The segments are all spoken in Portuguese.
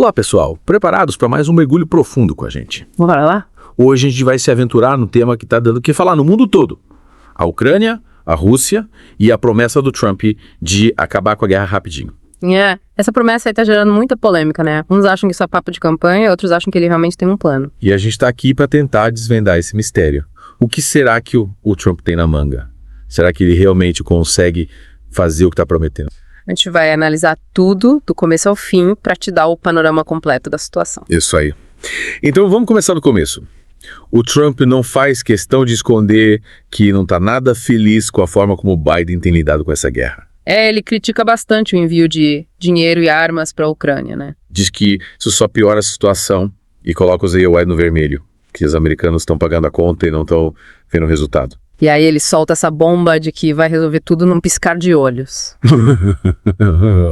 Olá, pessoal. Preparados para mais um mergulho profundo com a gente? Bora lá? Hoje a gente vai se aventurar no tema que está dando o que falar no mundo todo. A Ucrânia, a Rússia e a promessa do Trump de acabar com a guerra rapidinho. Essa promessa aí tá gerando muita polêmica, né? Uns acham que isso é papo de campanha, outros acham que ele realmente tem um plano. E a gente está aqui para tentar desvendar esse mistério. O que será que o Trump tem na manga? Será que ele realmente consegue fazer o que está prometendo? A gente vai analisar tudo, do começo ao fim, para te dar o panorama completo da situação. Isso aí. Então vamos começar do começo. O Trump não faz questão de esconder que não está nada feliz com a forma como o Biden tem lidado com essa guerra. Ele critica bastante o envio de dinheiro e armas para a Ucrânia, né? Diz que isso só piora a situação e coloca os AOE no vermelho, que os americanos estão pagando a conta e não estão vendo o resultado. E aí ele solta essa bomba de que vai resolver tudo num piscar de olhos.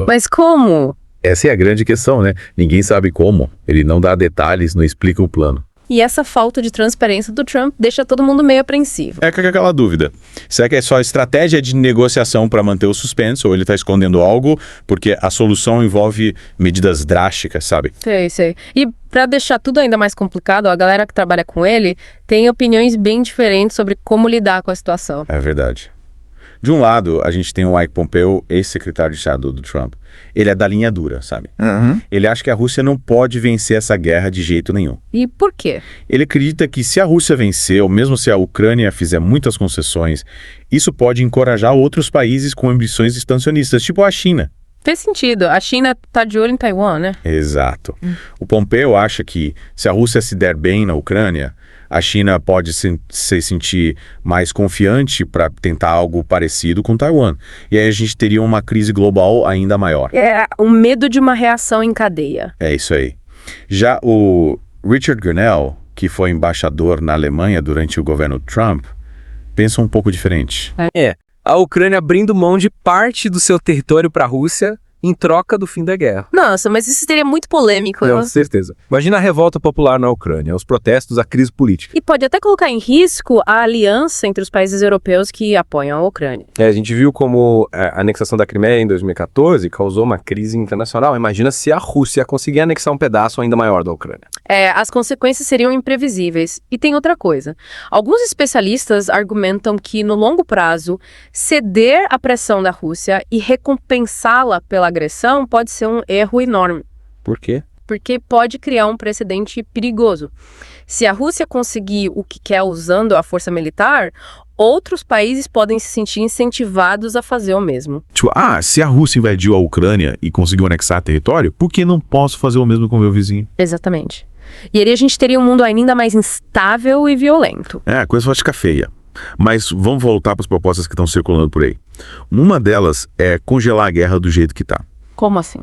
Mas como? Essa é a grande questão, né? Ninguém sabe como. Ele não dá detalhes, não explica o plano. E essa falta de transparência do Trump deixa todo mundo meio apreensivo. É aquela dúvida. Será que é só estratégia de negociação para manter o suspense ou ele está escondendo algo porque a solução envolve medidas drásticas, sabe? Sei. E para deixar tudo ainda mais complicado, a galera que trabalha com ele tem opiniões bem diferentes sobre como lidar com a situação. É verdade. De um lado, a gente tem o Mike Pompeo, ex-secretário de Estado do Trump. Ele é da linha dura, sabe? Ele acha que a Rússia não pode vencer essa guerra de jeito nenhum. E por quê? Ele acredita que se a Rússia vencer, ou mesmo se a Ucrânia fizer muitas concessões, isso pode encorajar outros países com ambições expansionistas, tipo a China. Fez sentido. A China tá de olho em Taiwan, né? Exato. O Pompeo acha que se a Rússia se der bem na Ucrânia, a China pode se sentir mais confiante para tentar algo parecido com Taiwan. E aí a gente teria uma crise global ainda maior. É o medo de uma reação em cadeia. É isso aí. Já o Richard Grenell, que foi embaixador na Alemanha durante o governo Trump, pensa um pouco diferente. A Ucrânia abrindo mão de parte do seu território para a Rússia em troca do fim da guerra. Nossa, mas isso seria muito polêmico. Com certeza. Imagina a revolta popular na Ucrânia, os protestos, a crise política. E pode até colocar em risco a aliança entre os países europeus que apoiam a Ucrânia. A gente viu como a anexação da Crimeia em 2014 causou uma crise internacional. Imagina se a Rússia conseguir anexar um pedaço ainda maior da Ucrânia. As consequências seriam imprevisíveis. E tem outra coisa. Alguns especialistas argumentam que, no longo prazo, ceder à pressão da Rússia e recompensá-la pela agressão pode ser um erro enorme. Por quê? Porque pode criar um precedente perigoso. Se a Rússia conseguir o que quer usando a força militar, outros países podem se sentir incentivados a fazer o mesmo. Tipo, se a Rússia invadiu a Ucrânia e conseguiu anexar território, por que não posso fazer o mesmo com o meu vizinho? Exatamente. E aí a gente teria um mundo ainda mais instável e violento. A coisa vai ficar feia. Mas vamos voltar para as propostas que estão circulando por aí. Uma delas é congelar a guerra do jeito que está. Como assim?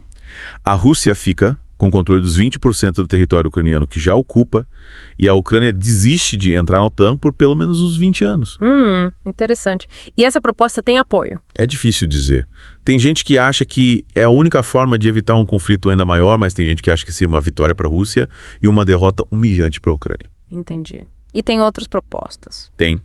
A Rússia fica com controle dos 20% do território ucraniano que já ocupa, e a Ucrânia desiste de entrar na OTAN por pelo menos uns 20 anos. Interessante. E essa proposta tem apoio? É difícil dizer. Tem gente que acha que é a única forma de evitar um conflito ainda maior, mas tem gente que acha que seria uma vitória para a Rússia e uma derrota humilhante para a Ucrânia. Entendi. E tem outras propostas? Tem.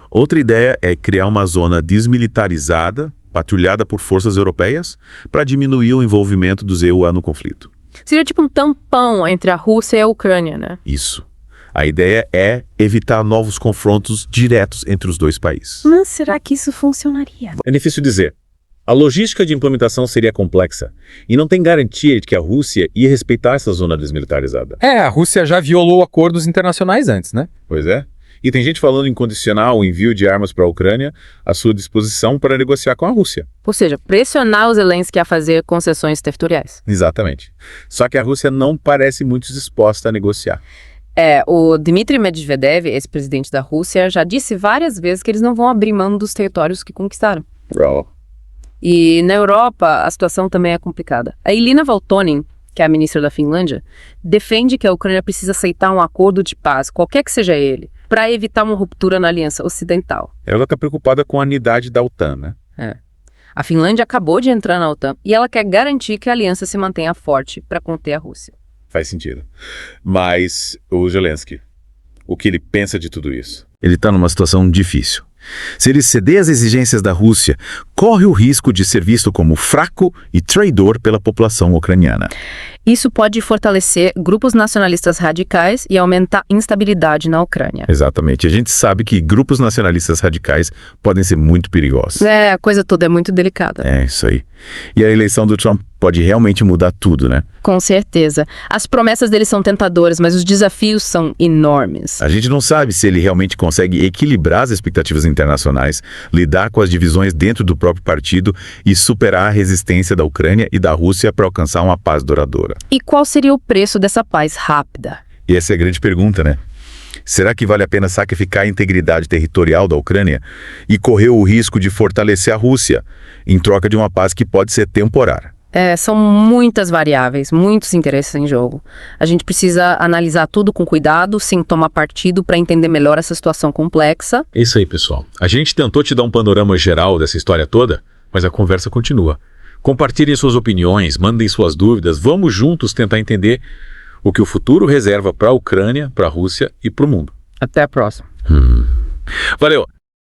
Outra ideia é criar uma zona desmilitarizada, patrulhada por forças europeias, para diminuir o envolvimento dos EUA no conflito. Seria tipo um tampão entre a Rússia e a Ucrânia, né? Isso. A ideia é evitar novos confrontos diretos entre os dois países. Mas será que isso funcionaria? É difícil dizer. A logística de implementação seria complexa e não tem garantia de que a Rússia ia respeitar essa zona desmilitarizada. A Rússia já violou acordos internacionais antes, né? Pois é. E tem gente falando em condicionar o envio de armas para a Ucrânia à sua disposição para negociar com a Rússia. Ou seja, pressionar os Zelensky a fazer concessões territoriais. Exatamente. Só que a Rússia não parece muito disposta a negociar. O Dmitry Medvedev, ex-presidente da Rússia, já disse várias vezes que eles não vão abrir mão dos territórios que conquistaram. E na Europa, a situação também é complicada. A Elina Valtonen, que é a ministra da Finlândia, defende que a Ucrânia precisa aceitar um acordo de paz, qualquer que seja ele, para evitar uma ruptura na aliança ocidental. Ela está preocupada com a unidade da OTAN, né? A Finlândia acabou de entrar na OTAN e ela quer garantir que a aliança se mantenha forte para conter a Rússia. Faz sentido. Mas o Zelensky, o que ele pensa de tudo isso? Ele está numa situação difícil. Se ele ceder às exigências da Rússia, corre o risco de ser visto como fraco e traidor pela população ucraniana. Isso pode fortalecer grupos nacionalistas radicais e aumentar a instabilidade na Ucrânia. Exatamente. A gente sabe que grupos nacionalistas radicais podem ser muito perigosos. A coisa toda é muito delicada. É, isso aí. E a eleição do Trump pode realmente mudar tudo, né? Com certeza. As promessas dele são tentadoras, mas os desafios são enormes. A gente não sabe se ele realmente consegue equilibrar as expectativas internacionais, lidar com as divisões dentro do próprio partido e superar a resistência da Ucrânia e da Rússia para alcançar uma paz duradoura. E qual seria o preço dessa paz rápida? E essa é a grande pergunta, né? Será que vale a pena sacrificar a integridade territorial da Ucrânia e correr o risco de fortalecer a Rússia, em troca de uma paz que pode ser temporária? São muitas variáveis, muitos interesses em jogo. A gente precisa analisar tudo com cuidado, sem tomar partido, para entender melhor essa situação complexa. É isso aí, pessoal. A gente tentou te dar um panorama geral dessa história toda, mas a conversa continua. Compartilhem suas opiniões, mandem suas dúvidas, vamos juntos tentar entender o que o futuro reserva para a Ucrânia, para a Rússia e para o mundo. Até a próxima. Valeu!